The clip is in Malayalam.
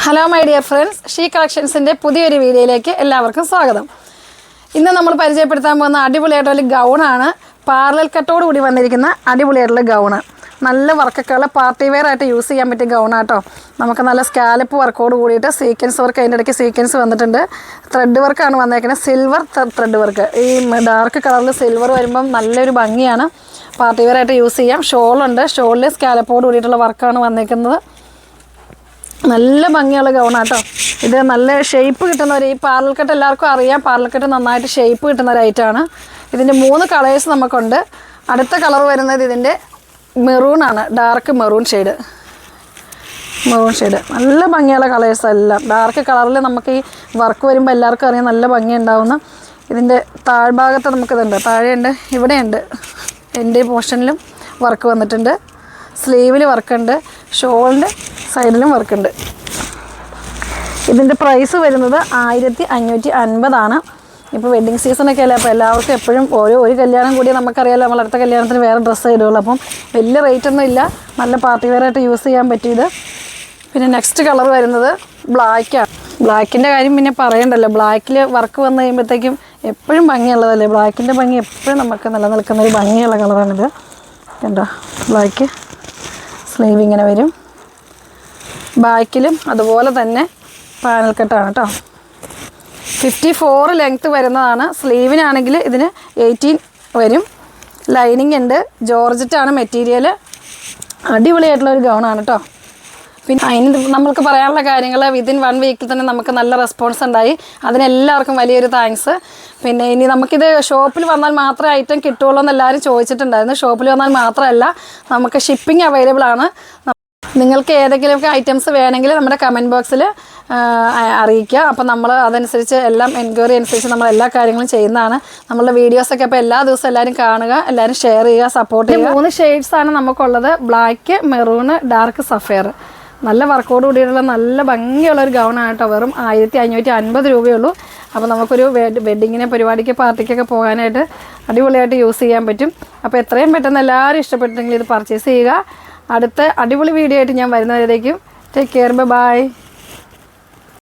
Hello my dear friends, she കളക്ഷൻസിൻ്റെ പുതിയൊരു വീഡിയോയിലേക്ക് എല്ലാവർക്കും സ്വാഗതം. ഇന്ന് നമ്മൾ പരിചയപ്പെടുത്താൻ പോകുന്ന അടിപൊളിയായിട്ടുള്ള ഗൗണാണ്. പാർലൽ കട്ടോട് കൂടി വന്നിരിക്കുന്ന അടിപൊളിയായിട്ടുള്ള ഗൗണ്. നല്ല വർക്കൊക്കെ ഉള്ള പാർട്ടി വെയർ ആയിട്ട് യൂസ് ചെയ്യാൻ പറ്റിയ ഗൗണാട്ടോ. നമുക്ക് നല്ല സ്കാലപ്പ് വർക്കോട് കൂടിയിട്ട് സീക്വൻസ് വർക്ക്, അതിൻ്റെ ഇടയ്ക്ക് സീക്വൻസ് വന്നിട്ടുണ്ട്. ത്രെഡ് വർക്കാണ് വന്നേക്കുന്നത്, സിൽവർ ത്രെഡ് വർക്ക്. ഈ ഡാർക്ക് കളറിൽ സിൽവർ വരുമ്പം നല്ലൊരു ഭംഗിയാണ്. പാർട്ടി വെയർ ആയിട്ട് യൂസ് ചെയ്യാം. ഷോളുണ്ട്, ഷോളിൽ സ്കാലപ്പോട് കൂടിയിട്ടുള്ള വർക്കാണ് വന്നേക്കുന്നത്. നല്ല ഭംഗിയുള്ള ഗൗണാട്ടോ. ഇത് നല്ല ഷേപ്പ് കിട്ടുന്നവർ, ഈ പാർലൽ കട്ട് എല്ലാവർക്കും അറിയാം, പാർലൽ കട്ട് നന്നായിട്ട് ഷേപ്പ് കിട്ടുന്ന ഒരു ഐറ്റമാണ്. ഇതിൻ്റെ 3 കളേഴ്സ് നമുക്കുണ്ട്. അടുത്ത കളർ വരുന്നത് ഇതിൻ്റെ മെറൂണാണ്, ഡാർക്ക് മെറൂൺ ഷെയ്ഡ്. നല്ല ഭംഗിയുള്ള കളേഴ്സ് എല്ലാം. ഡാർക്ക് കളറിൽ നമുക്ക് ഈ വർക്ക് വരുമ്പോൾ എല്ലാവർക്കും അറിയാം നല്ല ഭംഗി ഉണ്ടാവുന്ന. ഇതിൻ്റെ താഴ്ഭാഗത്ത് നമുക്കിതുണ്ട്, താഴെയുണ്ട്, ഇവിടെയുണ്ട്. എൻ്റെ പോർഷനിലും വർക്ക് വന്നിട്ടുണ്ട്, സ്ലീവിൽ വർക്കുണ്ട്, ഷോളിൻ്റെ സൈഡിലും വർക്കുണ്ട്. ഇതിൻ്റെ പ്രൈസ് വരുന്നത് 1550 ഇപ്പോൾ വെഡ്ഡിങ് സീസണൊക്കെ അല്ലേ, അപ്പോൾ എല്ലാവർക്കും എപ്പോഴും ഒരു കല്യാണം കൂടി നമുക്കറിയാമല്ലോ, നമ്മൾ അടുത്ത കല്യാണത്തിന് വേറെ ഡ്രസ്സ് ഇടുകയുള്ളൂ. അപ്പം വലിയ റേറ്റൊന്നും ഇല്ല, നല്ല പാർട്ടി വെയറായിട്ട് യൂസ് ചെയ്യാൻ പറ്റിയത്. പിന്നെ നെക്സ്റ്റ് കളർ വരുന്നത് ബ്ലാക്കാണ്. ബ്ലാക്കിൻ്റെ കാര്യം പിന്നെ പറയണ്ടല്ലോ, ബ്ലാക്കിൽ വർക്ക് വന്നു കഴിയുമ്പോഴത്തേക്കും എപ്പോഴും ഭംഗിയുള്ളതല്ലേ. ബ്ലാക്കിൻ്റെ ഭംഗി എപ്പോഴും നമുക്ക് നിലനിൽക്കുന്നൊരു ഭംഗിയുള്ള കളറാണിത്. കണ്ടോ, ബ്ലാക്ക് സ്ലീവ് ഇങ്ങനെ വരും, ബാക്കിലും അതുപോലെ തന്നെ പാനൽ കട്ടാണ് കേട്ടോ. 54 ലെങ്ത്ത് വരുന്നതാണ്. സ്ലീവിനാണെങ്കിൽ ഇതിന് 18 വരും. ലൈനിങ് ഉണ്ട്, ജോർജറ്റാണ് മെറ്റീരിയൽ. അടിപൊളിയായിട്ടുള്ളൊരു ഗൗണാണ് കേട്ടോ. പിന്നെ അതിന് നമ്മൾക്ക് പറയാനുള്ള കാര്യങ്ങൾ വിതിൻ 1 വീക്കിൽ തന്നെ നമുക്ക് നല്ല റെസ്പോൺസ് ഉണ്ടായി. അതിനെല്ലാവർക്കും വലിയൊരു താങ്ക്സ്. പിന്നെ ഇനി നമുക്കിത് ഷോപ്പിൽ വന്നാൽ മാത്രമേ ഐറ്റം കിട്ടുള്ളൂ എന്ന് എല്ലാവരും ചോദിച്ചിട്ടുണ്ടായിരുന്നു. ഷോപ്പിൽ വന്നാൽ മാത്രമല്ല, നമുക്ക് ഷിപ്പിംഗ് അവൈലബിൾ ആണ്. നിങ്ങൾക്ക് ഏതെങ്കിലുമൊക്കെ ഐറ്റംസ് വേണമെങ്കിൽ നമ്മുടെ കമൻറ്റ് ബോക്സിൽ അറിയിക്കുക. അപ്പോൾ നമ്മൾ അതനുസരിച്ച് എല്ലാം എൻക്വയറി അനുസരിച്ച് നമ്മൾ എല്ലാ കാര്യങ്ങളും ചെയ്യുന്നതാണ്. നമ്മളുടെ വീഡിയോസൊക്കെ അപ്പോൾ എല്ലാ ദിവസവും എല്ലാവരും കാണുക, എല്ലാവരും ഷെയർ ചെയ്യുക, സപ്പോർട്ട് ചെയ്യുക. 3 ഷെയ്ഡ്സാണ് നമുക്കുള്ളത്, ബ്ലാക്ക്, മെറൂണ്, ഡാർക്ക് സഫയർ. നല്ല വർക്കോട് കൂടിയിട്ടുള്ള നല്ല ഭംഗിയുള്ളൊരു ഗൗണാണ് കേട്ടോ. വെറും 1550 രൂപയുള്ളൂ. അപ്പോൾ നമുക്കൊരു വെഡ്ഡിങ്ങിന്, പരിപാടിക്ക്, പാർട്ടിക്കൊക്കെ പോകാനായിട്ട് അടിപൊളിയായിട്ട് യൂസ് ചെയ്യാൻ പറ്റും. അപ്പോൾ എത്രയും പെട്ടെന്ന് എല്ലാവരും ഇഷ്ടപ്പെട്ടെങ്കിൽ ഇത് പർച്ചേസ് ചെയ്യുക. അടുത്ത അടിപൊളി വീഡിയോ ആയിട്ട് ഞാൻ വരുന്നവരേക്കും ടേക്ക് കെയർ, ബൈ.